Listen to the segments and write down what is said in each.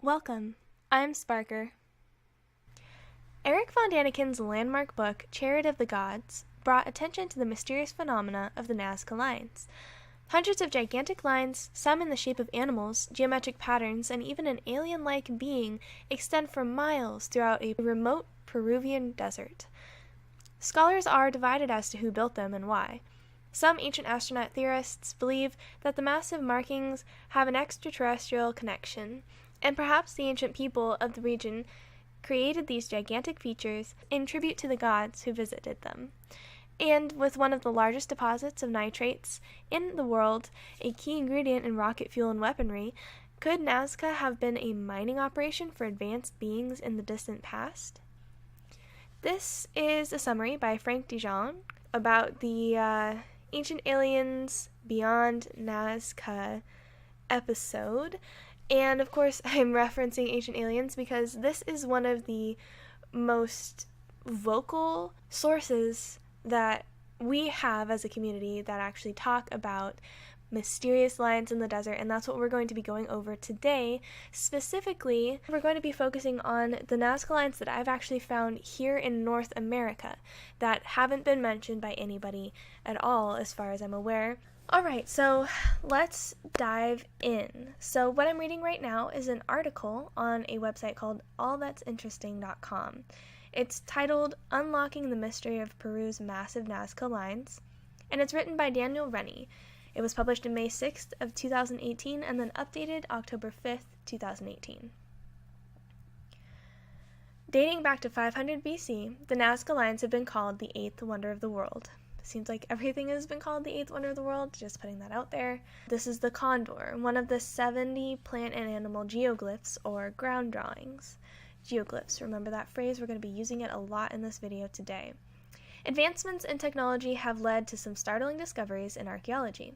Welcome, I'm Sparker. Eric von Daniken's landmark book, Chariot of the Gods, brought attention to the mysterious phenomena of the Nazca lines. Hundreds of gigantic lines, some in the shape of animals, geometric patterns, and even an alien-like being extend for miles throughout a remote Peruvian desert. Scholars are divided as to who built them and why. Some ancient astronaut theorists believe that the massive markings have an extraterrestrial connection, and perhaps the ancient people of the region created these gigantic features in tribute to the gods who visited them. And with one of the largest deposits of nitrates in the world, a key ingredient in rocket fuel and weaponry, could Nazca have been a mining operation for advanced beings in the distant past? This is a summary by Frank Dijon about the Ancient Aliens Beyond Nazca episode. And of course, I'm referencing Ancient Aliens because this is one of the most vocal sources that we have as a community that actually talk about mysterious lines in the desert, and that's what we're going to be going over today. Specifically, we're going to be focusing on the Nazca lines that I've actually found here in North America that haven't been mentioned by anybody at all as far as I'm aware. Alright, so let's dive in. So what I'm reading right now is an article on a website called allthat'sinteresting.com. It's titled Unlocking the Mystery of Peru's Massive Nazca Lines, and it's written by Daniel Rennie. It was published in May 6th of 2018 and then updated October 5th, 2018. Dating back to 500 BC, the Nazca lines have been called the eighth wonder of the world. Seems like everything has been called the eighth wonder of the world, just putting that out there. This is the condor, one of the 70 plant and animal geoglyphs, or ground drawings. Geoglyphs, remember that phrase? We're going to be using it a lot in this video today. Advancements in technology have led to some startling discoveries in archaeology.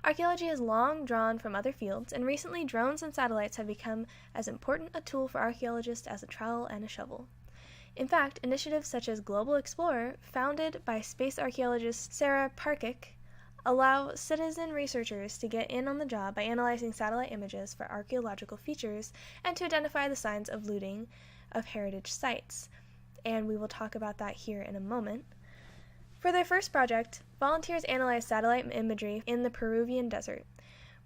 Archaeology has long drawn from other fields, and recently drones and satellites have become as important a tool for archaeologists as a trowel and a shovel. In fact, initiatives such as Global Explorer, founded by space archaeologist Sarah Parkick, allow citizen researchers to get in on the job by analyzing satellite images for archaeological features and to identify the signs of looting of heritage sites. And we will talk about that here in a moment. For their first project, volunteers analyzed satellite imagery in the Peruvian desert.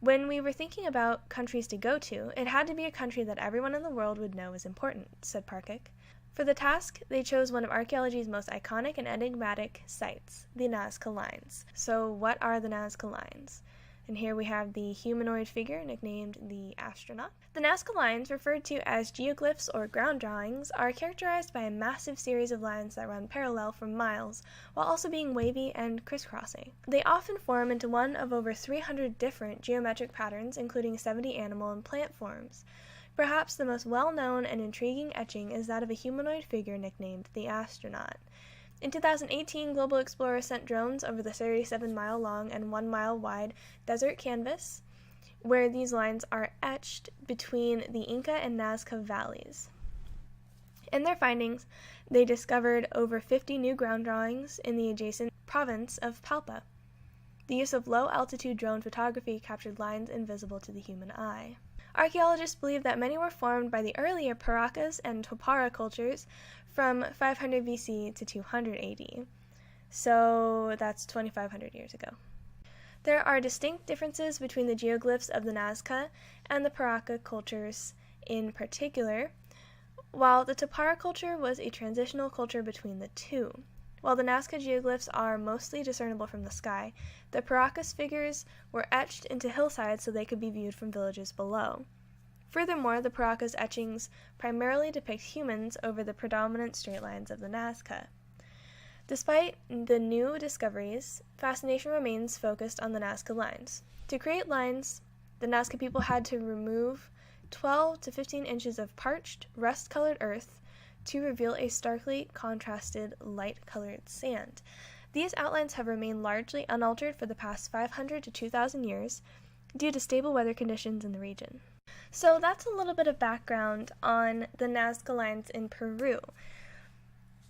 When we were thinking about countries to go to, it had to be a country that everyone in the world would know is important, said Parkick. For the task, they chose one of archaeology's most iconic and enigmatic sites, the Nazca Lines. So what are the Nazca Lines? And here we have the humanoid figure nicknamed the astronaut. The Nazca Lines, referred to as geoglyphs or ground drawings, are characterized by a massive series of lines that run parallel for miles, while also being wavy and crisscrossing. They often form into one of over 300 different geometric patterns, including 70 animal and plant forms. Perhaps the most well-known and intriguing etching is that of a humanoid figure nicknamed the astronaut. In 2018, Global Explorer sent drones over the 37-mile-long and 1-mile-wide desert canvas, where these lines are etched between the Inca and Nazca valleys. In their findings, they discovered over 50 new ground drawings in the adjacent province of Palpa. The use of low-altitude drone photography captured lines invisible to the human eye. Archaeologists believe that many were formed by the earlier Paracas and Topara cultures from 500 BC to 200 AD. So that's 2,500 years ago. There are distinct differences between the geoglyphs of the Nazca and the Paraca cultures in particular, while the Topara culture was a transitional culture between the two. While the Nazca geoglyphs are mostly discernible from the sky, the Paracas figures were etched into hillsides so they could be viewed from villages below. Furthermore, the Paracas etchings primarily depict humans over the predominant straight lines of the Nazca. Despite the new discoveries, fascination remains focused on the Nazca lines. To create lines, the Nazca people had to remove 12 to 15 inches of parched, rust-colored earth to reveal a starkly contrasted light-colored sand. These outlines have remained largely unaltered for the past 500 to 2,000 years due to stable weather conditions in the region. So that's a little bit of background on the Nazca lines in Peru.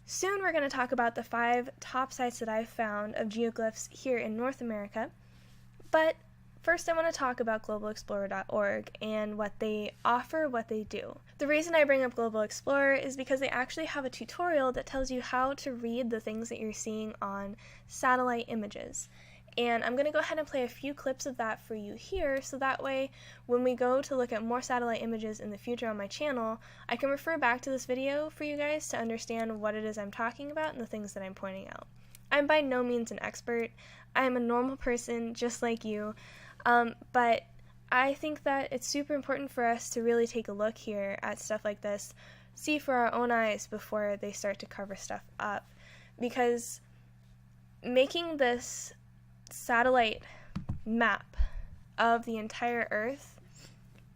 Soon we're going to talk about the 5 top sites that I've found of geoglyphs here in North America, but First, I want to talk about globalexplorer.org and what they offer, what they do. The reason I bring up Global Explorer is because they actually have a tutorial that tells you how to read the things that you're seeing on satellite images. And I'm going to go ahead and play a few clips of that for you here, so that way when we go to look at more satellite images in the future on my channel, I can refer back to this video for you guys to understand what it is I'm talking about and the things that I'm pointing out. I'm by no means an expert. I am a normal person just like you. But I think that it's super important for us to really take a look here at stuff like this, see for our own eyes before they start to cover stuff up, because making this satellite map of the entire Earth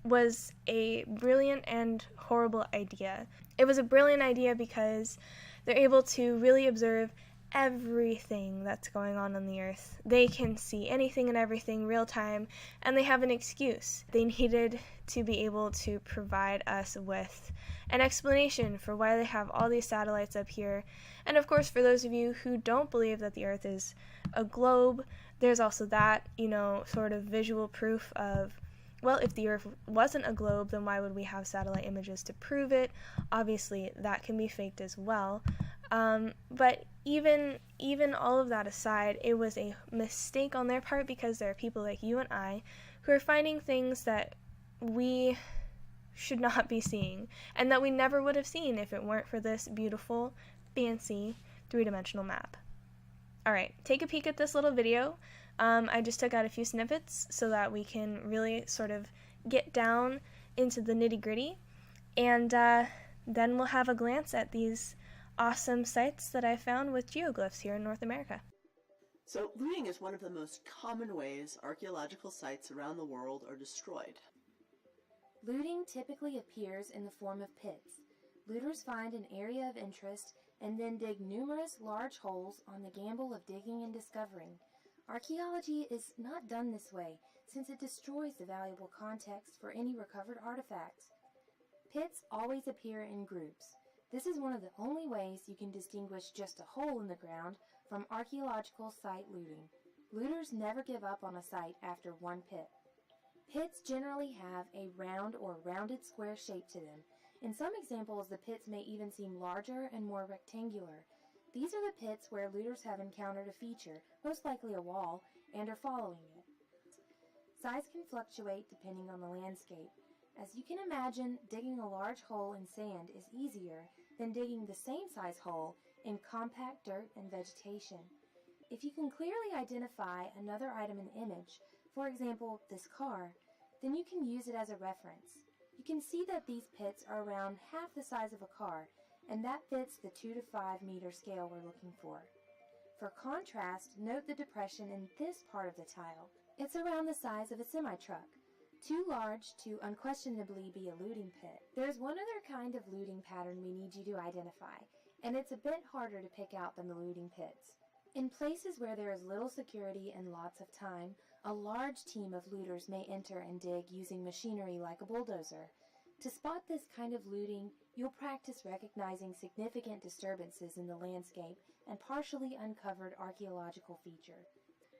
was a brilliant and horrible idea. It was a brilliant idea because they're able to really observe everything that's going on the Earth. They can see anything and everything real time, and they have an excuse. They needed to be able to provide us with an explanation for why they have all these satellites up here. And of course, for those of you who don't believe that the Earth is a globe, there's also that, sort of visual proof of, well, if the Earth wasn't a globe, then why would we have satellite images to prove it? Obviously, that can be faked as well. But even all of that aside, it was a mistake on their part, because there are people like you and I who are finding things that we should not be seeing, and that we never would have seen if it weren't for this beautiful, fancy, three-dimensional map. Alright, take a peek at this little video. I just took out a few snippets so that we can really sort of get down into the nitty-gritty, and then we'll have a glance at these awesome sites that I found with geoglyphs here in North America. So looting is one of the most common ways archaeological sites around the world are destroyed. Looting typically appears in the form of pits. Looters find an area of interest and then dig numerous large holes on the gamble of digging and discovering. Archaeology is not done this way, since it destroys the valuable context for any recovered artifacts. Pits always appear in groups. This is one of the only ways you can distinguish just a hole in the ground from archaeological site looting. Looters never give up on a site after one pit. Pits generally have a round or rounded square shape to them. In some examples, the pits may even seem larger and more rectangular. These are the pits where looters have encountered a feature, most likely a wall, and are following it. Size can fluctuate depending on the landscape. As you can imagine, digging a large hole in sand is easier than digging the same size hole in compact dirt and vegetation. If you can clearly identify another item in the image, for example, this car, then you can use it as a reference. You can see that these pits are around half the size of a car, and that fits the 2 to 5 meter scale we're looking for. For contrast, note the depression in this part of the tile. It's around the size of a semi-truck. Too large to unquestionably be a looting pit. There's one other kind of looting pattern we need you to identify, and it's a bit harder to pick out than the looting pits. In places where there is little security and lots of time, a large team of looters may enter and dig using machinery like a bulldozer. To spot this kind of looting, you'll practice recognizing significant disturbances in the landscape and partially uncovered archaeological feature.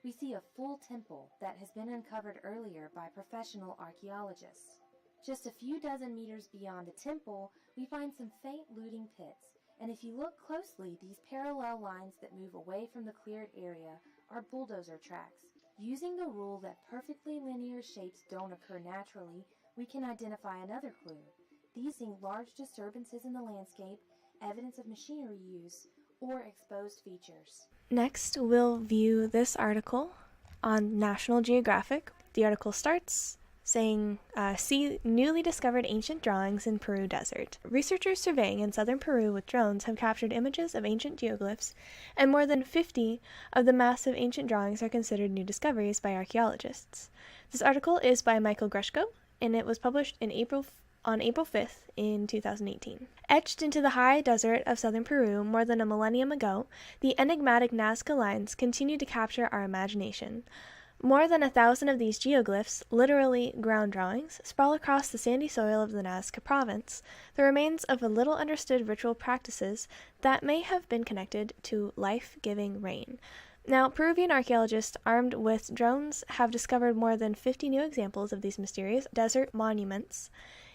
We see a full temple that has been uncovered earlier by professional archaeologists. Just a few dozen meters beyond the temple, we find some faint looting pits, and if you look closely, these parallel lines that move away from the cleared area are bulldozer tracks. Using the rule that perfectly linear shapes don't occur naturally, we can identify another clue. These seem large disturbances in the landscape, evidence of machinery use, or exposed features. Next, we'll view this article on National Geographic. The article starts saying, see newly discovered ancient drawings in Peru desert. Researchers surveying in southern Peru with drones have captured images of ancient geoglyphs, and more than 50 of the massive ancient drawings are considered new discoveries by archaeologists. This article is by Michael Grushko, and it was published on April 5th in 2018. Etched into the high desert of southern Peru more than a millennium ago, the enigmatic Nazca lines continue to capture our imagination. More than 1,000 of these geoglyphs, literally ground drawings, sprawl across the sandy soil of the Nazca province, the remains of a little understood ritual practices that may have been connected to life-giving rain. Now, Peruvian archaeologists armed with drones have discovered more than 50 new examples of these mysterious desert monuments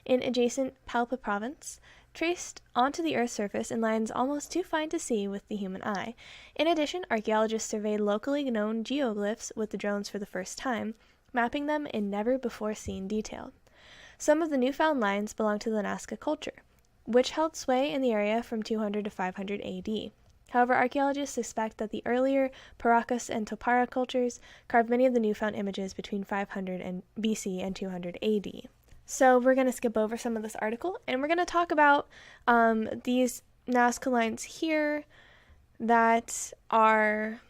in adjacent Palpa province, traced onto the Earth's surface in lines almost too fine to see with the human eye. In addition, archaeologists surveyed locally known geoglyphs with the drones for the first time, mapping them in never-before-seen detail. Some of the newfound lines belong to the Nazca culture, which held sway in the area from 200 to 500 AD. However, archaeologists suspect that the earlier Paracas and Topara cultures carved many of the newfound images between 500 BC and 200 AD. So we're going to skip over some of this article, and we're going to talk about these Nazca lines here that are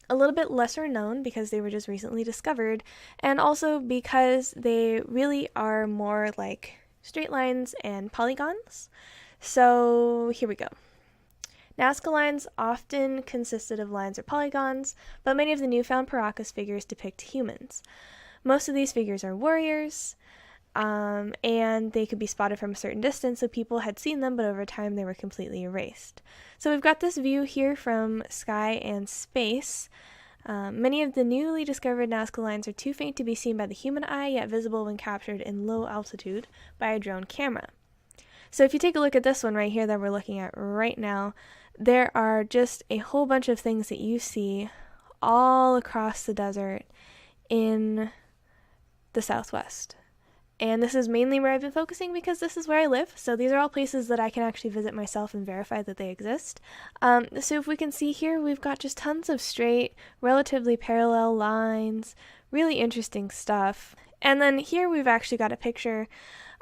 a little bit lesser known because they were just recently discovered, and also because they really are more like straight lines and polygons. So here we go. Nazca lines often consisted of lines or polygons, but many of the newfound Paracas figures depict humans. Most of these figures are warriors, and they could be spotted from a certain distance, so people had seen them, but over time they were completely erased. So we've got this view here from sky and space. Many of the newly discovered Nazca lines are too faint to be seen by the human eye, yet visible when captured in low altitude by a drone camera. So if you take a look at this one right here that we're looking at right now, there are just a whole bunch of things that you see all across the desert in the southwest. And this is mainly where I've been focusing because this is where I live. So these are all places that I can actually visit myself and verify that they exist. So if we can see here, we've got just tons of straight, relatively parallel lines, really interesting stuff. And then here we've actually got a picture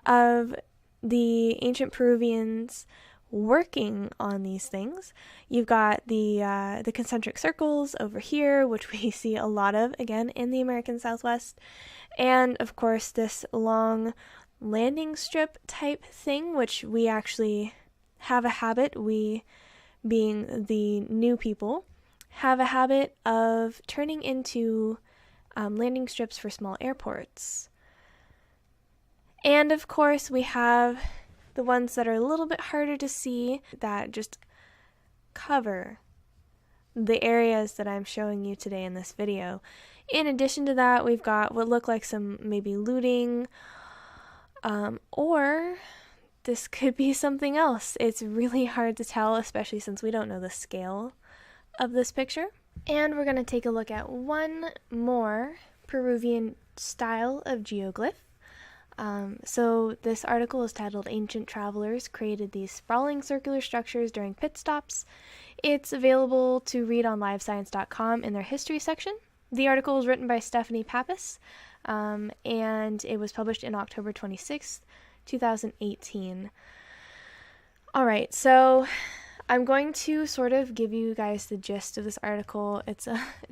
of the ancient Peruvians working on these things. You've got the concentric circles over here, which we see a lot of, again, in the American Southwest. And, of course, this long landing strip type thing, which we actually have a habit, we being the new people, have a habit of turning into landing strips for small airports. And, of course, we have the ones that are a little bit harder to see that just cover the areas that I'm showing you today in this video. In addition to that, we've got what look like some maybe looting, or this could be something else. It's really hard to tell, especially since we don't know the scale of this picture. And we're going to take a look at one more Peruvian style of geoglyph. So this article is titled Ancient Travelers Created These Sprawling Circular Structures During Pit Stops. It's available to read on livescience.com in their history section. The article was written by Stephanie Pappas, and it was published in October 26th, 2018. Alright, so I'm going to sort of give you guys the gist of this article. It's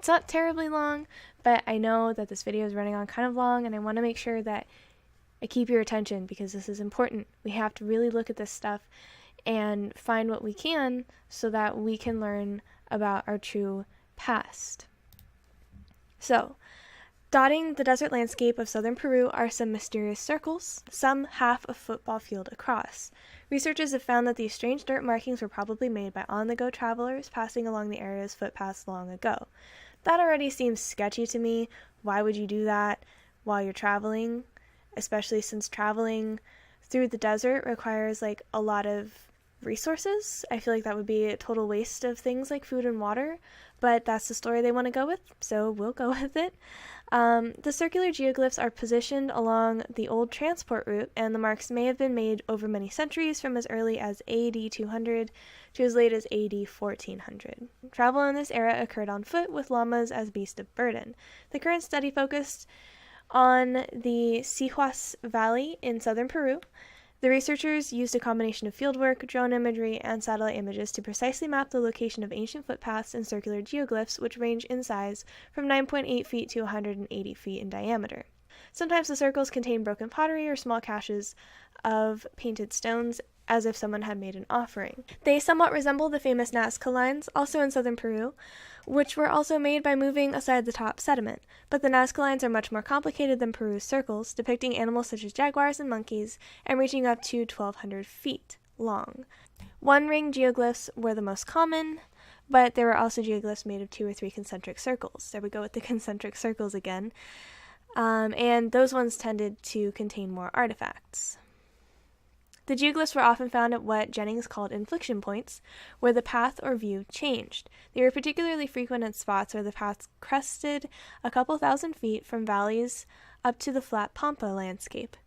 not terribly long, but I know that this video is running on kind of long, and I want to make sure that I keep your attention because this is important. We have to really look at this stuff and find what we can so that we can learn about our true past. So, dotting the desert landscape of southern Peru are some mysterious circles, some half a football field across. Researchers have found that these strange dirt markings were probably made by on-the-go travelers passing along the area's footpaths long ago. That already seems sketchy to me. Why would you do that while you're traveling? Especially since traveling through the desert requires like a lot of resources. I feel like that would be a total waste of things like food and water, but that's the story they want to go with, so we'll go with it. The circular geoglyphs are positioned along the old transport route, and the marks may have been made over many centuries from as early as AD 200 to as late as AD 1400. Travel in this era occurred on foot with llamas as beasts of burden. The current study focused on the Sihuas Valley in southern Peru. The researchers used a combination of fieldwork, drone imagery, and satellite images to precisely map the location of ancient footpaths and circular geoglyphs, which range in size from 9.8 feet to 180 feet in diameter. Sometimes the circles contain broken pottery or small caches of painted stones, as if someone had made an offering. They somewhat resemble the famous Nazca lines, also in southern Peru, which were also made by moving aside the top sediment. But the Nazca lines are much more complicated than Peru's circles, depicting animals such as jaguars and monkeys, and reaching up to 1,200 feet long. One-ring geoglyphs were the most common, but there were also geoglyphs made of 2 or 3 concentric circles. There we go with the concentric circles again. And those ones tended to contain more artifacts. The geoglyphs were often found at what Jennings called inflection points, where the path or view changed. They were particularly frequent at spots where the paths crested a couple thousand feet from valleys up to the flat pampa landscape.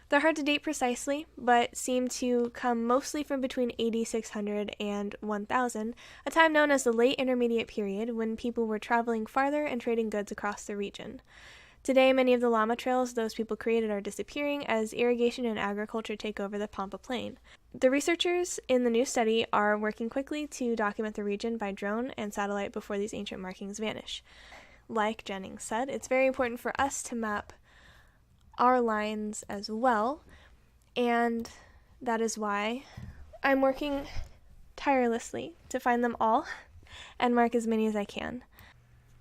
They're hard to date precisely, but seem to come mostly from between 8600 and 1000, a time known as the Late Intermediate Period, when people were traveling farther and trading goods across the region. Today, many of the llama trails those people created are disappearing as irrigation and agriculture take over the Pampa Plain. The researchers in the new study are working quickly to document the region by drone and satellite before these ancient markings vanish. Like Jennings said, it's very important for us to map our lines as well, and that is why I'm working tirelessly to find them all and mark as many as I can.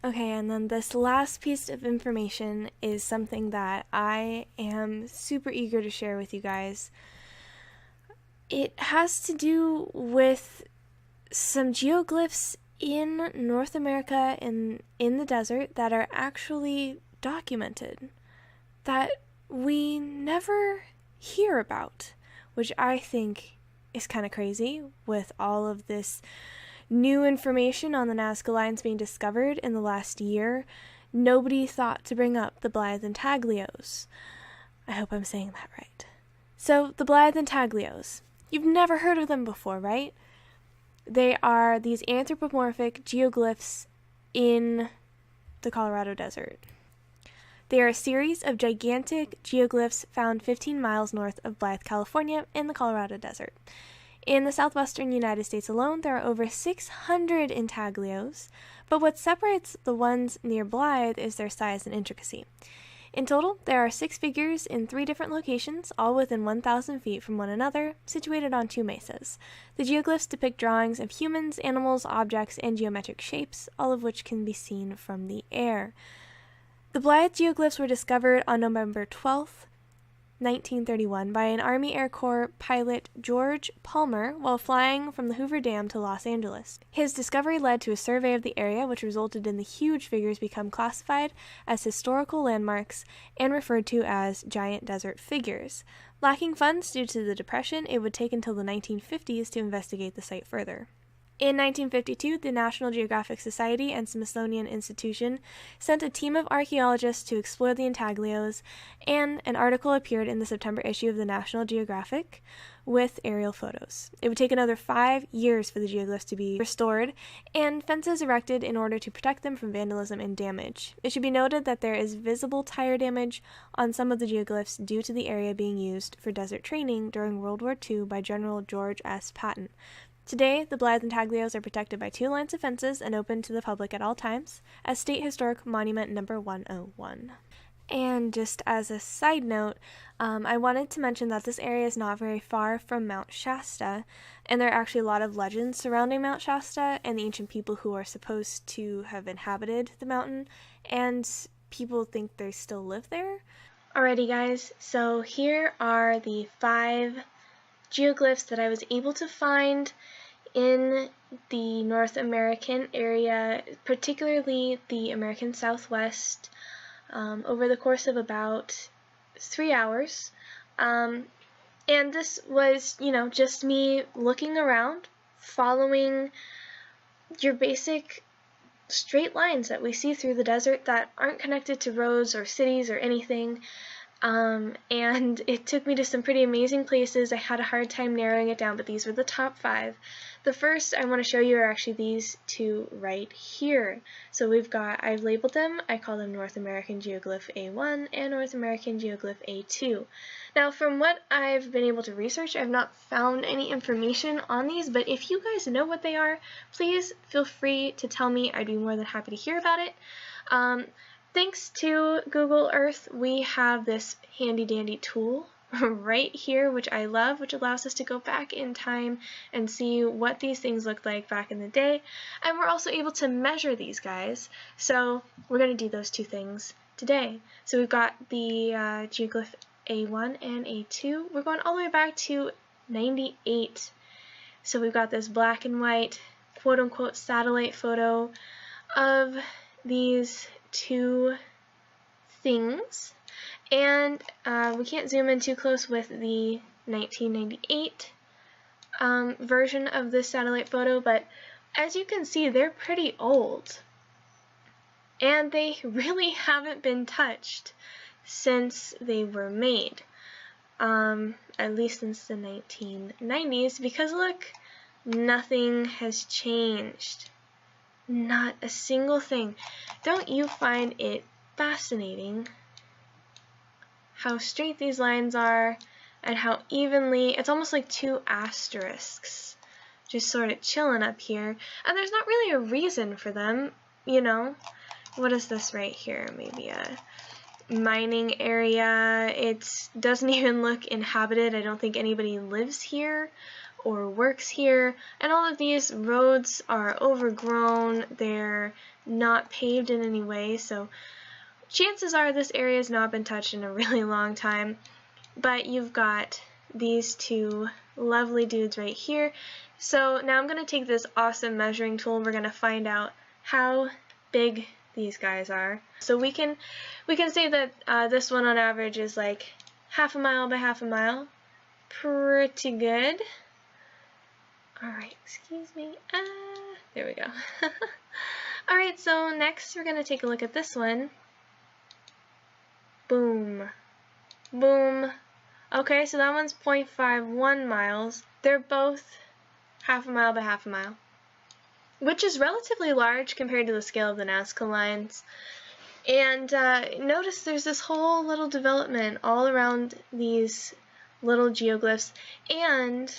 Okay, and then this last piece of information is something that I am super eager to share with you guys. It has to do with some geoglyphs in North America and in the desert that are actually documented, that we never hear about, which I think is kind of crazy with all of this new information on the Nazca lines being discovered in the last year. Nobody thought to bring up the Blythe Intaglios. I hope I'm saying that right. So, the Blythe Intaglios. You've never heard of them before, right? They are these anthropomorphic geoglyphs in the Colorado Desert. They are a series of gigantic geoglyphs found 15 miles north of Blythe, California, in the Colorado Desert. In the southwestern United States alone, there are over 600 intaglios, but what separates the ones near Blythe is their size and intricacy. In total, there are 6 figures in 3 different locations, all within 1,000 feet from one another, situated on 2 mesas. The geoglyphs depict drawings of humans, animals, objects, and geometric shapes, all of which can be seen from the air. The Blythe geoglyphs were discovered on November 12th, 1931 by an Army Air Corps pilot George Palmer while flying from the Hoover Dam to Los Angeles. His discovery led to a survey of the area, which resulted in the huge figures become classified as historical landmarks and referred to as giant desert figures. Lacking funds due to the Depression, it would take until the 1950s to investigate the site further. In 1952, the National Geographic Society and Smithsonian Institution sent a team of archaeologists to explore the intaglios, and an article appeared in the September issue of the National Geographic with aerial photos. It would take another 5 years for the geoglyphs to be restored, and fences erected in order to protect them from vandalism and damage. It should be noted that there is visible tire damage on some of the geoglyphs due to the area being used for desert training during World War II by General George S. Patton. Today, the Blythe Intaglios are protected by 2 lines of fences and open to the public at all times as State Historic Monument number 101. And just as a side note, I wanted to mention that this area is not very far from Mount Shasta, and there are actually a lot of legends surrounding Mount Shasta and the ancient people who are supposed to have inhabited the mountain, and people think they still live there. Alrighty guys, so here are the 5 geoglyphs that I was able to find in the North American area, particularly the American Southwest, over the course of about 3 hours. And this was, just me looking around, following your basic straight lines that we see through the desert that aren't connected to roads or cities or anything. And it took me to some pretty amazing places. I had a hard time narrowing it down, but these were the top 5. The first I want to show you are actually these 2 right here. So I've labeled them, I call them North American Geoglyph A1 and North American Geoglyph A2. Now from what I've been able to research, I've not found any information on these, but if you guys know what they are, please feel free to tell me. I'd be more than happy to hear about it. Thanks to Google Earth, we have this handy dandy tool right here, which I love, which allows us to go back in time and see what these things looked like back in the day. And we're also able to measure these guys. So we're going to do those 2 things today. So we've got the geoglyph A1 and A2. We're going all the way back to 98. So we've got this black and white quote-unquote satellite photo of these two things. And we can't zoom in too close with the 1998 version of this satellite photo, but as you can see, they're pretty old. And they really haven't been touched since they were made. At least since the 1990s, because look, nothing has changed. Not a single thing. Don't you find it fascinating how straight these lines are and how evenly, it's almost like two asterisks just sort of chilling up here, and there's not really a reason for them, you know. What is this right here? Maybe a mining area. It doesn't even look inhabited. I don't think anybody lives here or works here, and all of these roads are overgrown. They're not paved in any way, so chances are this area has not been touched in a really long time. But you've got these two lovely dudes right here. So now I'm going to take this awesome measuring tool and we're going to find out how big these guys are. So we can say that this one on average is like half a mile by half a mile. Pretty good. Alright, excuse me. There we go. Alright, so next we're going to take a look at this one. Boom. Boom. Okay, so that one's 0.51 miles. They're both half a mile by half a mile, which is relatively large compared to the scale of the Nazca lines. And notice there's this whole little development all around these little geoglyphs. And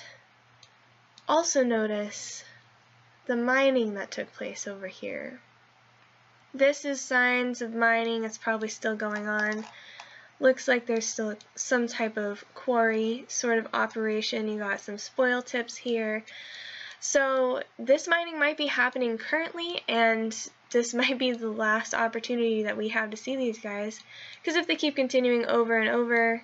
also notice the mining that took place over here. This is signs of mining. It's probably still going on. Looks like there's still some type of quarry sort of operation. You got some spoil tips here. So this mining might be happening currently, and this might be the last opportunity that we have to see these guys. Because if they keep continuing over and over,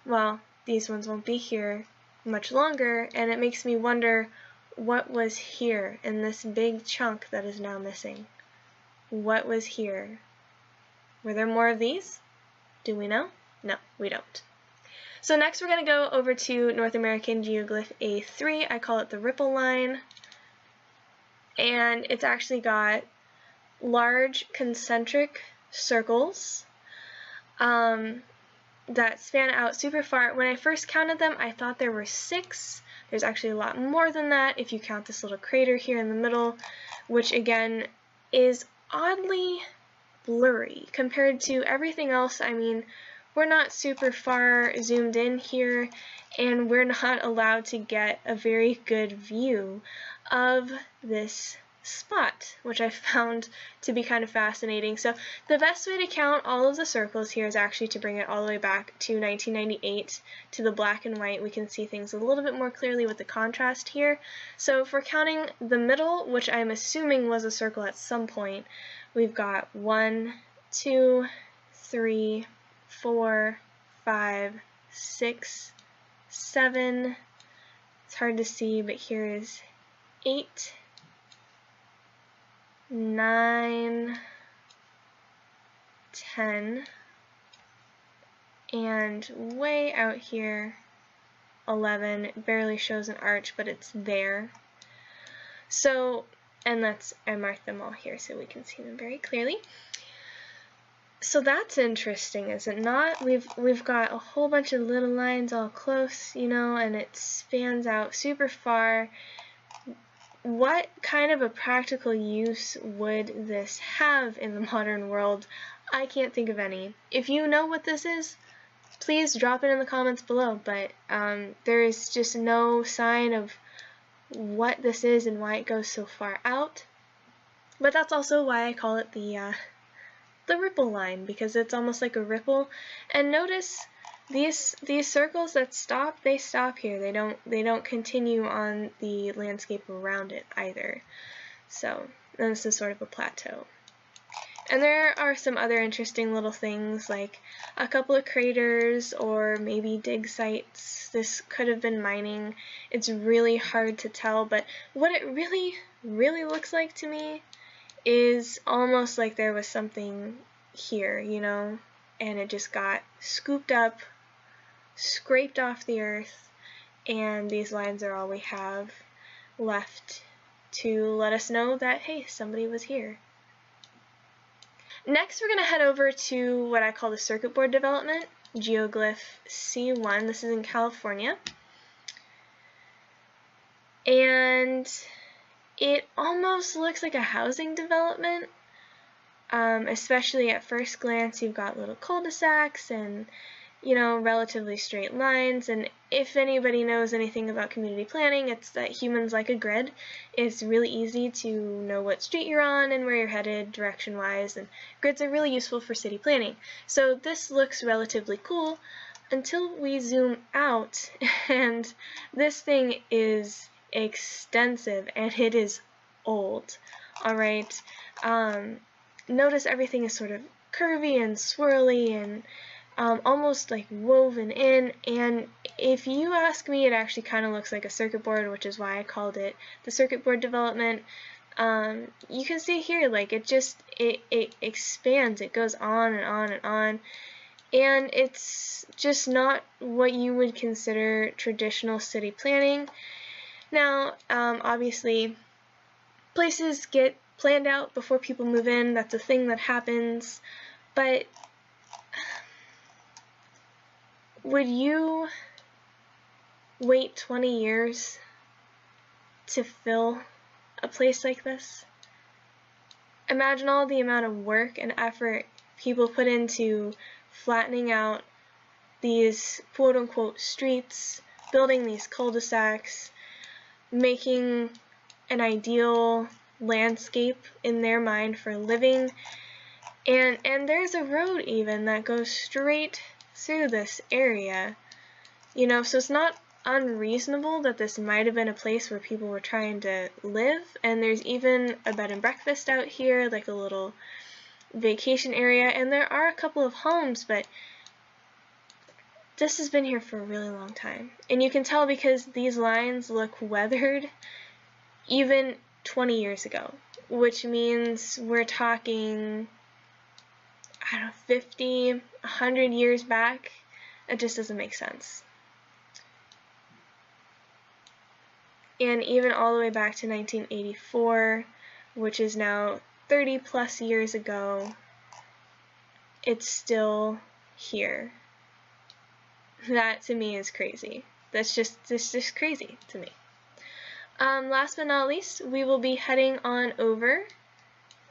well, these ones won't be here much longer, and it makes me wonder what was here in this big chunk that is now missing. What was here? Were there more of these? Do we know? No, we don't. So next we're going to go over to North American Geoglyph A3. I call it the ripple line. And it's actually got large concentric circles that span out super far. When I first counted them, I thought there were 6. There's actually a lot more than that if you count this little crater here in the middle, which again is oddly blurry compared to everything else. I mean, we're not super far zoomed in here, and we're not allowed to get a very good view of this spot, which I found to be kind of fascinating. So the best way to count all of the circles here is actually to bring it all the way back to 1998 to the black and white. We can see things a little bit more clearly with the contrast here. So if we're counting the middle, which I'm assuming was a circle at some point, we've got 1, 2, 3, 4, 5, 6, 7. It's hard to see, but here is 8, 9, 10, and way out here 11. It barely shows an arch, but it's there. So, and I marked them all here so we can see them very clearly. So that's interesting, is it not? We've got a whole bunch of little lines all close, you know, and it spans out super far. What kind of a practical use would this have in the modern world? I can't think of any. If you know what this is, please drop it in the comments below, but there is just no sign of what this is and why it goes so far out. But that's also why I call it the ripple line, because it's almost like a ripple. And notice these circles that stop, they stop here. They don't continue on the landscape around it either. So, and this is sort of a plateau. And there are some other interesting little things, like a couple of craters or maybe dig sites. This could have been mining. It's really hard to tell, but what it really really looks like to me is almost like there was something here, you know, and it just got scooped up, scraped off the earth, and these lines are all we have left to let us know that, hey, somebody was here. Next, we're going to head over to what I call the circuit board development, Geoglyph C1. This is in California. And it almost looks like a housing development, especially at first glance. You've got little cul-de-sacs and, you know, relatively straight lines. And if anybody knows anything about community planning, it's that humans like a grid. It's really easy to know what street you're on and where you're headed direction-wise, and grids are really useful for city planning. So this looks relatively cool until we zoom out, and this thing is extensive and it is old. Alright, notice everything is sort of curvy and swirly and almost like woven in, and if you ask me, it actually kind of looks like a circuit board, which is why I called it the circuit board development. You can see here, like, it expands, it goes on and on and on, and it's just not what you would consider traditional city planning. Now, obviously, places get planned out before people move in. That's a thing that happens. But would you wait 20 years to fill a place like this? Imagine all the amount of work and effort people put into flattening out these quote-unquote streets, building these cul-de-sacs, making an ideal landscape in their mind for living, and there's a road even that goes straight through this area, you know, so it's not unreasonable that this might have been a place where people were trying to live. And there's even a bed and breakfast out here, like a little vacation area, and there are a couple of homes, but this has been here for a really long time. And you can tell because these lines look weathered even 20 years ago, which means we're talking, I don't know, 50, 100 years back. It just doesn't make sense. And even all the way back to 1984, which is now 30 plus years ago, it's still here. That to me is crazy. That's just crazy to me. Last but not least, we will be heading on over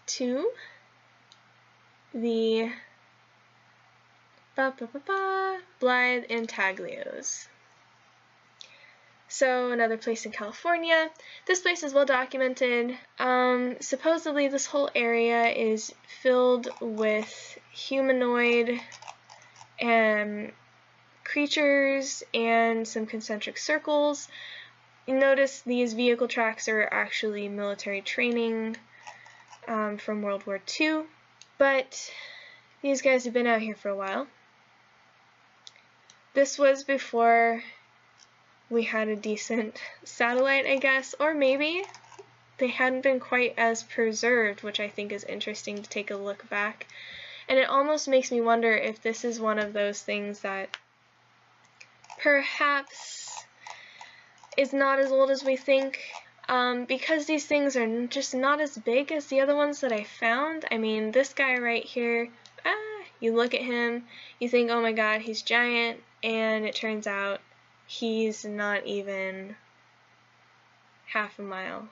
to the Blythe Intaglios. So another place in California. This place is well documented. Supposedly this whole area is filled with humanoid creatures and some concentric circles. You notice these vehicle tracks are actually military training from World War II, but these guys have been out here for a while. This was before we had a decent satellite, I guess, or maybe they hadn't been quite as preserved, which I think is interesting to take a look back. And it almost makes me wonder if this is one of those things that perhaps is not as old as we think, because these things are just not as big as the other ones that I found. I mean, this guy right here, you look at him, you think, oh my god, he's giant, and it turns out he's not even half a mile.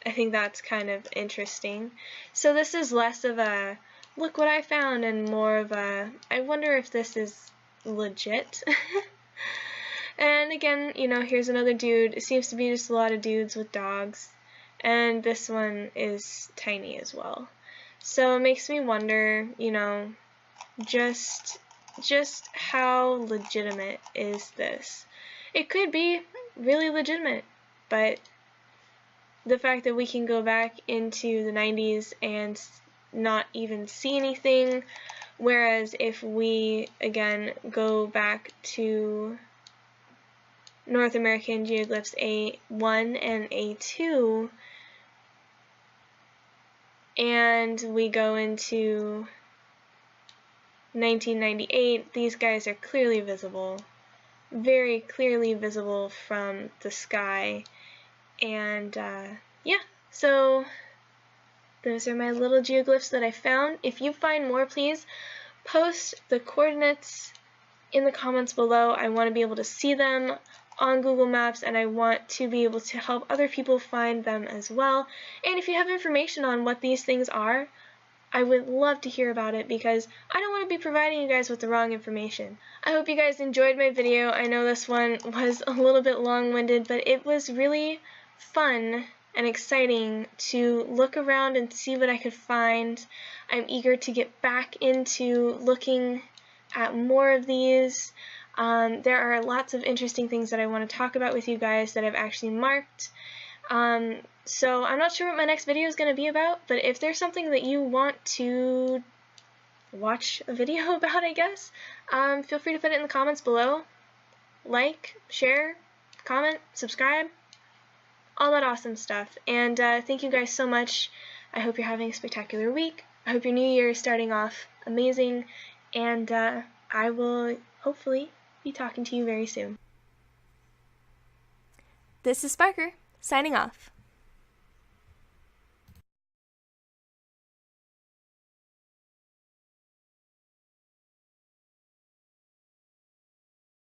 I think that's kind of interesting. So this is less of a, look what I found, and more of a, I wonder if this is legit. And again, you know, here's another dude. It seems to be just a lot of dudes with dogs. And this one is tiny as well. So it makes me wonder, you know, just how legitimate is this? It could be really legitimate, but the fact that we can go back into the 90s and not even see anything, whereas if we, again, go back to North American Geoglyphs A1 and A2, and we go into 1998. These guys are clearly visible, very clearly visible from the sky, and yeah, so those are my little geoglyphs that I found. If you find more, please post the coordinates in the comments below. I want to be able to see them on Google Maps, and I want to be able to help other people find them as well. And if you have information on what these things are, I would love to hear about it, because I don't want to be providing you guys with the wrong information. I hope you guys enjoyed my video. I know this one was a little bit long-winded, but it was really fun and exciting to look around and see what I could find. I'm eager to get back into looking at more of these. There are lots of interesting things that I want to talk about with you guys that I've actually marked. So I'm not sure what my next video is going to be about, but if there's something that you want to watch a video about, I guess, feel free to put it in the comments below. Like, share, comment, subscribe, all that awesome stuff. And thank you guys so much. I hope you're having a spectacular week. I hope your new year is starting off amazing, and I will hopefully be talking to you very soon. This is Sparker, signing off.